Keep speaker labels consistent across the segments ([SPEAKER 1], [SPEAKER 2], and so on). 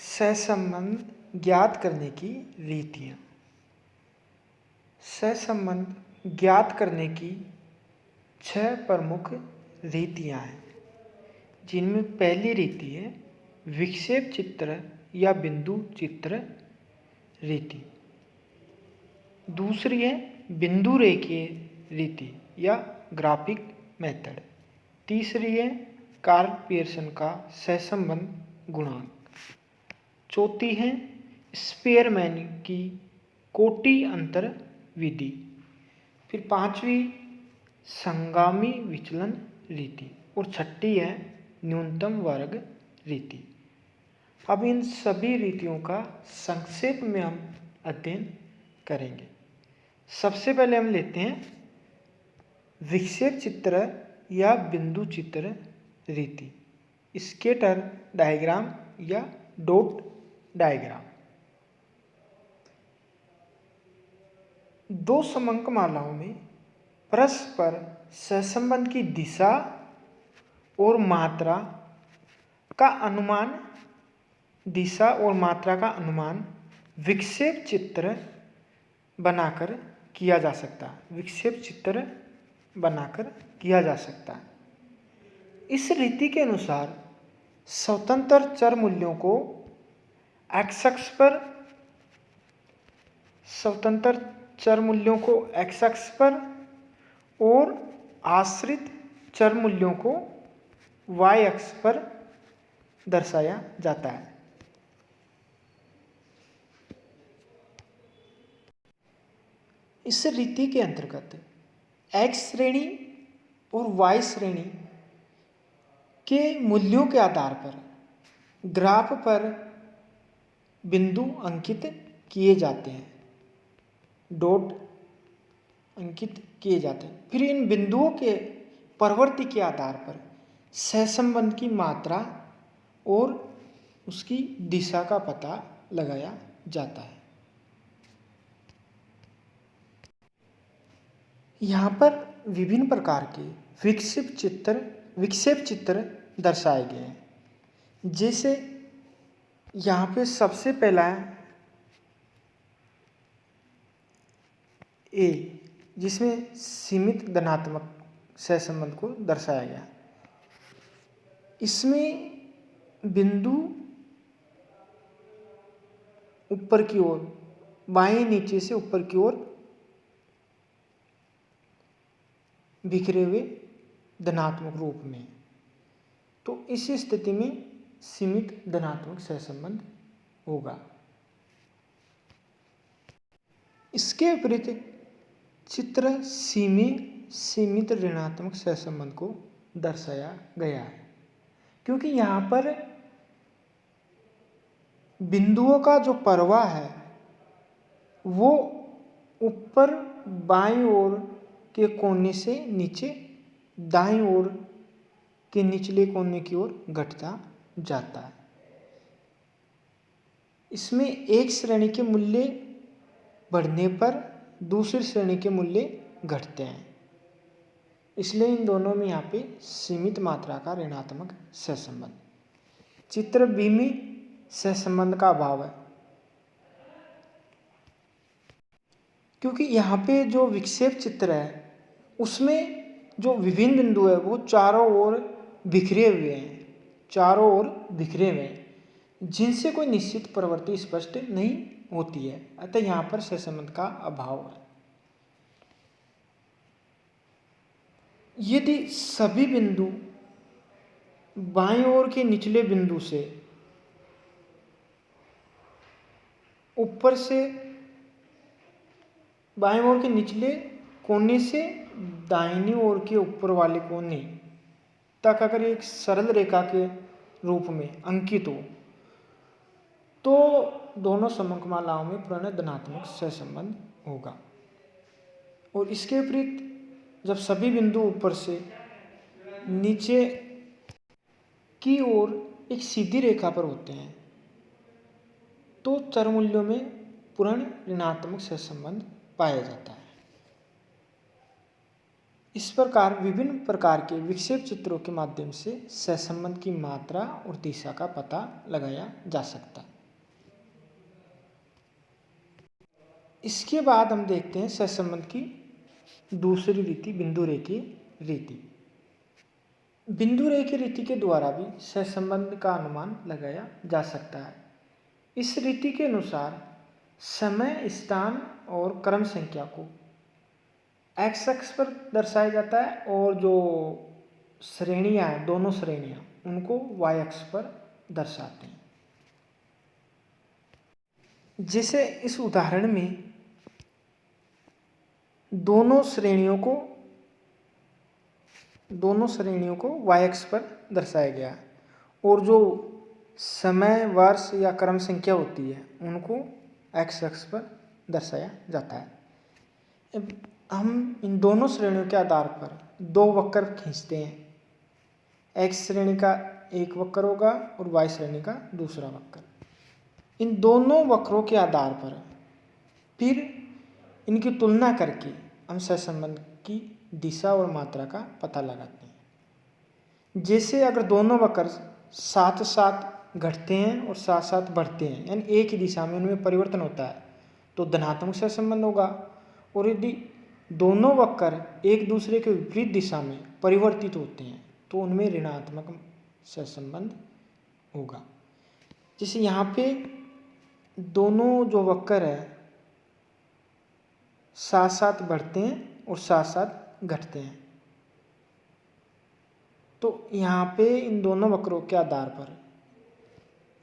[SPEAKER 1] सहसंबंध ज्ञात करने की रीतियाँ। सहसंबंध ज्ञात करने की 6 प्रमुख रीतियाँ हैं, जिनमें पहली रीति है विक्षेप चित्र या बिंदु चित्र रीति। दूसरी है बिंदु रेखीय रीति या ग्राफिक मेथड। तीसरी है कार्ल पियर्सन का सहसंबंध गुणांक। चौथी है स्पेयरमैन की कोटि अंतर विधि। फिर पांचवी संगामी विचलन रीति और छठी है न्यूनतम वर्ग रीति। अब इन सभी रीतियों का संक्षेप में हम अध्ययन करेंगे। सबसे पहले हम लेते हैं विक्षेप चित्र या बिंदु चित्र रीति, स्केटर डायग्राम या डॉट डायग्राम। दो समंकमालाओं में परस्पर सहसंबंध की दिशा और मात्रा का अनुमान विक्षेप चित्र बनाकर किया जा सकता है। विक्षेप चित्र बनाकर किया जा सकता है। इस रीति के अनुसार स्वतंत्र चर मूल्यों को एक्स अक्ष पर और आश्रित चर मूल्यों को वाई अक्ष पर दर्शाया जाता है। इस रीति के अंतर्गत एक्स श्रेणी और वाई श्रेणी के मूल्यों के आधार पर ग्राफ पर बिंदु अंकित किए जाते हैं, डॉट अंकित किए जाते हैं। फिर इन बिंदुओं के प्रवृत्ति के आधार पर सहसंबंध की मात्रा और उसकी दिशा का पता लगाया जाता है। यहाँ पर विभिन्न प्रकार के विक्षेप चित्र दर्शाए गए हैं। जैसे यहाँ पे सबसे पहला है ए, जिसमें सीमित धनात्मक सहसंबंध को दर्शाया गया। इसमें बिंदु ऊपर की ओर बाएं नीचे से ऊपर की ओर बिखरे हुए धनात्मक रूप में, तो इस स्थिति में सीमित धनात्मक सहसंबंध होगा। इसके विपरीत चित्र सीमित ऋणात्मक सहसंबंध को दर्शाया गया है, क्योंकि यहाँ पर बिंदुओं का जो प्रवाह है वो ऊपर बाईं ओर के कोने से नीचे दाईं ओर के निचले कोने की ओर घटता जाता है। इसमें एक श्रेणी के मूल्य बढ़ने पर दूसरी श्रेणी के मूल्य घटते हैं, इसलिए इन दोनों में यहाँ पे सीमित मात्रा का ऋणात्मक सहसंबंध। चित्र बी में सहसंबंध का अभाव है, क्योंकि यहाँ पे जो विक्षेप चित्र है उसमें जो विभिन्न बिंदु है वो चारों ओर बिखरे हुए हैं, जिनसे कोई निश्चित प्रवृत्ति स्पष्ट नहीं होती है। अतः यहाँ पर सहसंबंध का अभाव है। यदि सभी बिंदु बाईं ओर के निचले बिंदु से ऊपर से बाईं ओर के निचले कोने से दाहिनी ओर के ऊपर वाले कोने तक अगर एक सरल रेखा के रूप में अंकित हो, तो दोनों समंकमालाओं में पूर्ण धनात्मक सहसंबंध होगा। और इसके विपरीत जब सभी बिंदु ऊपर से नीचे की ओर एक सीधी रेखा पर होते हैं, तो चर मूल्यों में पूर्ण ऋणात्मक सहसंबंध पाया जाता है। इस प्रकार विभिन्न प्रकार के विक्षेप चित्रों के माध्यम से सहसंबंध की मात्रा और दिशा का पता लगाया जा सकता है। इसके बाद हम देखते हैं सहसंबंध की दूसरी रीति, बिंदु रेखीय रीति। बिंदु रेखीय रीति के द्वारा भी सहसंबंध का अनुमान लगाया जा सकता है। इस रीति के अनुसार समय, स्थान और क्रम संख्या को एक्स अक्ष पर दर्शाया जाता है और जो श्रेणियां हैं, दोनों श्रेणियां, उनको वाई अक्ष पर दर्शाते हैं। जैसे इस उदाहरण में दोनों श्रेणियों को वाई अक्ष पर दर्शाया गया है और जो समय, वर्ष या क्रम संख्या होती है उनको एक्स अक्ष पर दर्शाया जाता है। अब हम इन दोनों श्रेणियों के आधार पर दो वक्र खींचते हैं। एक्स श्रेणी का एक वक्र होगा और वाई श्रेणी का दूसरा वक्र। इन दोनों वक्रों के आधार पर फिर इनकी तुलना करके हम सहसंबंध की दिशा और मात्रा का पता लगाते हैं। जैसे अगर दोनों वक्र साथ साथ घटते हैं और साथ साथ बढ़ते हैं, यानी एक ही दिशा में उनमें परिवर्तन होता है, तो धनात्मक सहसंबंध होगा। और यदि दोनों वक्र एक दूसरे के विपरीत दिशा में परिवर्तित होते हैं तो उनमें ऋणात्मक सहसंबंध होगा। जैसे यहाँ पे दोनों जो वक्र है साथ साथ बढ़ते हैं और साथ साथ घटते हैं, तो यहाँ पे इन दोनों वक्रों के आधार पर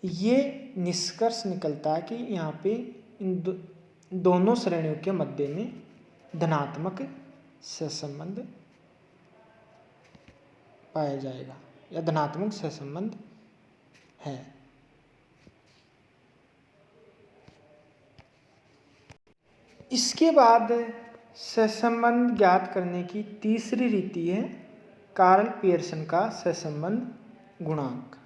[SPEAKER 1] ये निष्कर्ष निकलता है कि यहाँ पे इन दोनों श्रेणियों के मध्य में धनात्मक सहसंबंध पाया जाएगा या धनात्मक सहसंबंध है। इसके बाद सहसंबंध ज्ञात करने की तीसरी रीति है कार्ल पियर्सन का सहसंबंध गुणांक।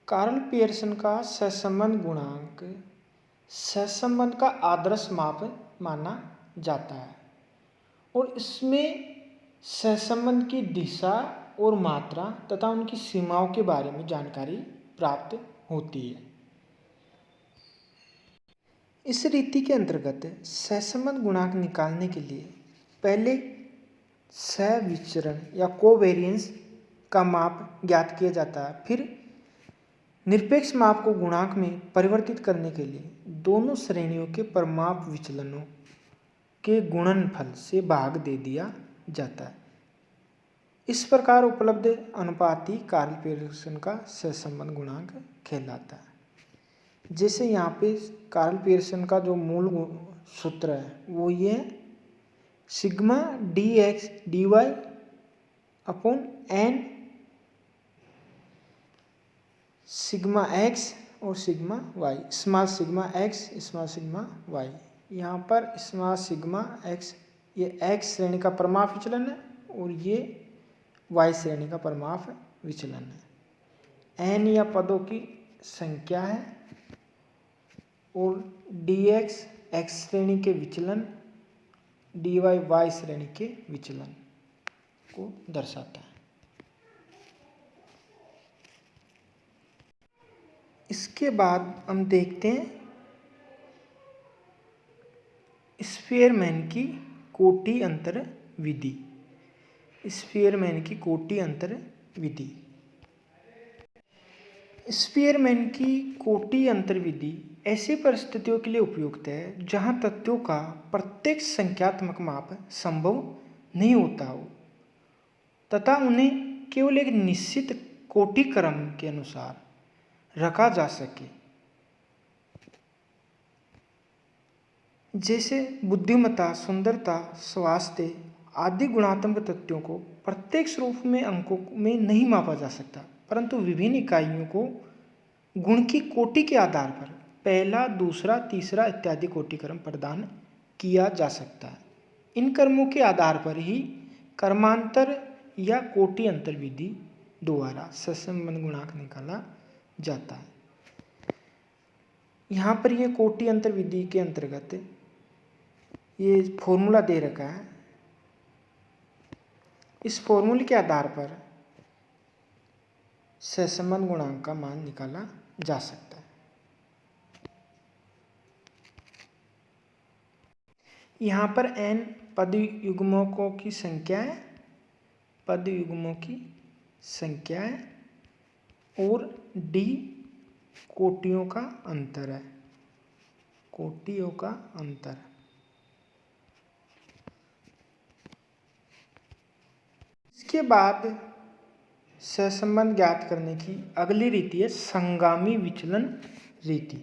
[SPEAKER 1] कार्ल पियर्सन का सहसंबंध गुणांक सहसंबंध का आदर्श माप माना जाता है और इसमें सहसंबंध की दिशा और मात्रा तथा उनकी सीमाओं के बारे में जानकारी प्राप्त होती है। इस रीति के अंतर्गत सहसंबंध गुणांक निकालने के लिए पहले सहविचरण या कोवेरिएंस का माप ज्ञात किया जाता है। फिर निरपेक्ष माप को गुणांक में परिवर्तित करने के लिए दोनों श्रेणियों के परिमाप विचलनों के गुणनफल से भाग दे दिया जाता है। इस प्रकार उपलब्ध अनुपात ही कार्ल पियर्सन का सहसंबंध गुणांक कहलाता है। जैसे यहाँ पे कार्ल पियर्सन का जो मूल सूत्र है वो ये है, sigma D X D Y upon N sigma X और sigma Y, small sigma X small sigma Y. यहाँ पर स्मॉल सिग्मा एक्स ये एक्स श्रेणी का परिमाप विचलन है और ये वाई श्रेणी का परिमाप विचलन है। एन या पदों की संख्या है और डी एक्स एक्स श्रेणी के विचलन, डी वाई वाई श्रेणी के विचलन को दर्शाता है। इसके बाद हम देखते हैं स्पीयरमैन की कोटि अंतर विधि। स्पीयरमैन की कोटि अंतर विधि। स्पीयरमैन की कोटि अंतर विधि ऐसी परिस्थितियों के लिए उपयुक्त है जहां तथ्यों का प्रत्यक्ष संख्यात्मक माप संभव नहीं होता हो तथा उन्हें केवल एक निश्चित कोटि क्रम के अनुसार रखा जा सके। जैसे बुद्धिमत्ता, सुंदरता, स्वास्थ्य आदि गुणात्मक तथ्यों को प्रत्यक्ष रूप में अंकों में नहीं मापा जा सकता, परंतु विभिन्न इकाइयों को गुण की कोटि के आधार पर पहला, दूसरा, तीसरा इत्यादि कोटि क्रम प्रदान किया जा सकता है। इन क्रमों के आधार पर ही क्रमांतर या कोटि अंतर विधि द्वारा सहसंबंध गुणांक निकाला जाता है। यहाँ पर ये कोटि अंतर विधि के अंतर्गत ये फॉर्मूला दे रखा है। इस फॉर्मूले के आधार पर सहसंबंध गुणांक का मान निकाला जा सकता है। यहाँ पर n पद युग्मकों की संख्या है, पद युग्मों की संख्या है और d कोटियों का अंतर है, कोटियों का अंतर। इसके बाद सहसंबंध ज्ञात करने की अगली रीति है संगामी विचलन रीति।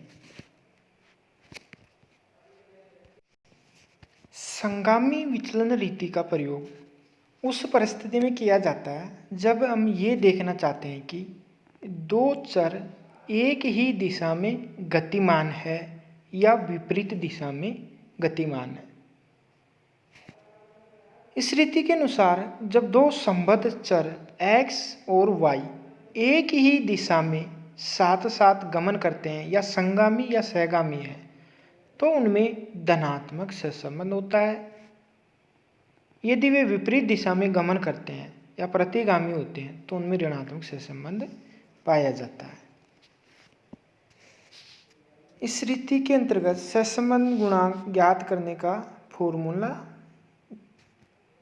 [SPEAKER 1] संगामी विचलन रीति का प्रयोग उस परिस्थिति में किया जाता है जब हम ये देखना चाहते हैं कि दो चर एक ही दिशा में गतिमान है या विपरीत दिशा में गतिमान है। इस रीति के अनुसार जब दो संबद्ध चर x और y एक ही दिशा में साथ साथ गमन करते हैं या संगामी या सहगामी है तो उनमें धनात्मक सहसंबंध होता है। यदि वे विपरीत दिशा में गमन करते हैं या प्रतिगामी होते हैं तो उनमें ऋणात्मक सहसंबंध पाया जाता है। इस रीति के अंतर्गत सहसंबंध गुणांक ज्ञात करने का फॉर्मूला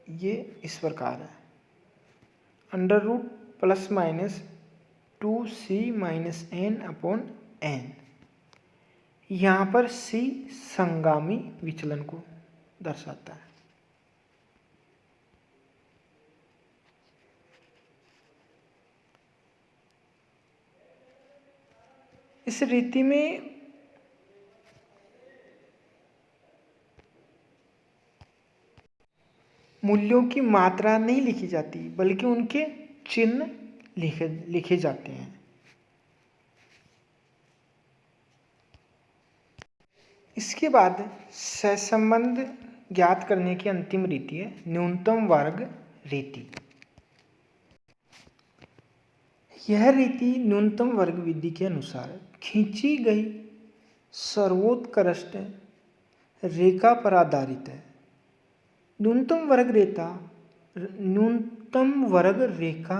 [SPEAKER 1] ये इस प्रकार है, under root plus minus 2c minus n/n। यहाँ पर c संगामी विचलन को दर्शाता है। इस रीति में मूल्यों की मात्रा नहीं लिखी जाती बल्कि उनके चिन्ह लिखे जाते हैं। इसके बाद सहसंबंध ज्ञात करने की अंतिम रीति है न्यूनतम वर्ग रीति। यह रीति न्यूनतम वर्ग विधि के अनुसार खींची गई सर्वोत्कृष्ट रेखा पर आधारित है। न्यूनतम वर्ग रेखा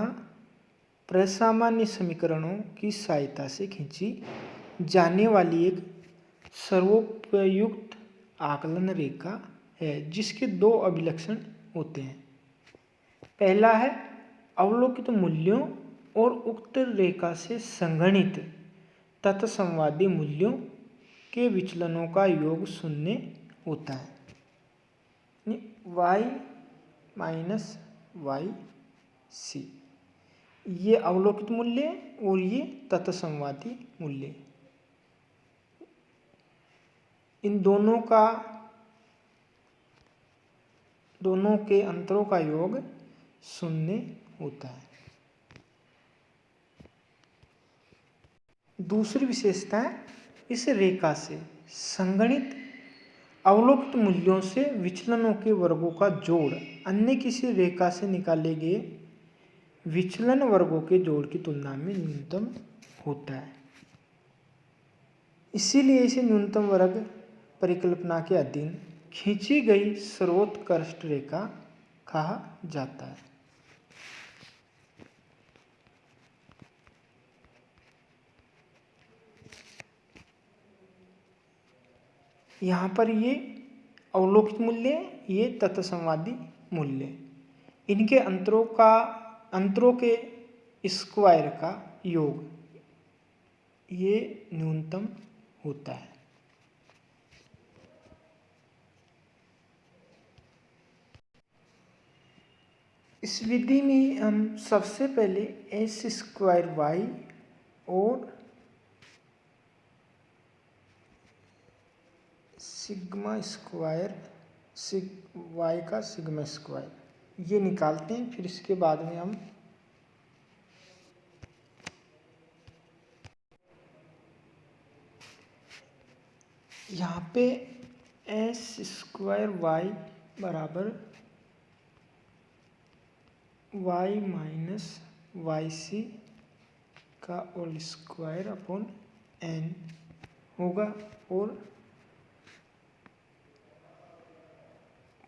[SPEAKER 1] प्रसामान्य समीकरणों की सहायता से खींची जाने वाली एक सर्वोपयुक्त आकलन रेखा है जिसके दो अभिलक्षण होते हैं। पहला है अवलोकित मूल्यों और उक्त रेखा से संगणित तत्संवादी मूल्यों के विचलनों का योग शून्य होता है। y माइनस वाई सी, ये अवलोकित मूल्य और ये तत्संवादी मूल्य, इन दोनों के अंतरों का योग शून्य होता है। दूसरी विशेषता है इस रेखा से संगणित अवलोकित मूल्यों से विचलनों के वर्गों का जोड़ अन्य किसी रेखा से निकाले गए विचलन वर्गों के जोड़ की तुलना में न्यूनतम होता है। इसीलिए इसे न्यूनतम वर्ग परिकल्पना के अधीन खींची गई सर्वोत्कृष्ट रेखा कहा जाता है। यहाँ पर ये अवलोकित मूल्य, ये तत्संवादी मूल्य, इनके अंतरों के स्क्वायर का योग ये न्यूनतम होता है। इस विधि में हम सबसे पहले s² y और सिग्मा स्क्वायर y का सिग्मा स्क्वायर ये निकालते हैं। फिर इसके बाद में हम यहाँ पे s² y बराबर y माइनस वाई सी का होल स्क्वायर अपॉन n होगा और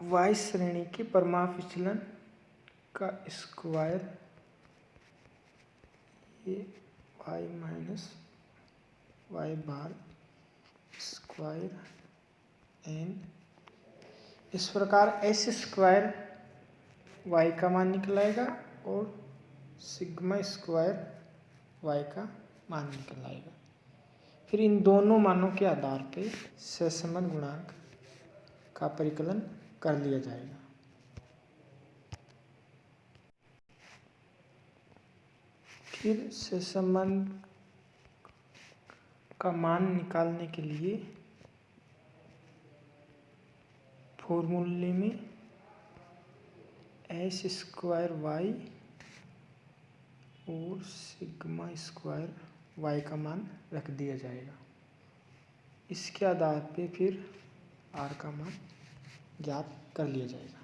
[SPEAKER 1] y श्रेणी के परमाप विचलन का स्क्वायर ये y minus Y bar square n इस प्रकार एस स्क्वायर वाई का मान निकल आएगा और सिग्मा स्क्वायर वाई का मान निकल आएगा। फिर इन दोनों मानों के आधार पे सहसंबंध गुणांक का परिकलन कर लिया जाएगा। फिर सहसंबंध का मान निकालने के लिए फॉर्मूले में एस स्क्वायर वाई और सिग्मा स्क्वायर वाई का मान रख दिया जाएगा। इसके आधार पे फिर आर का मान ज्ञात कर लिया जाएगा।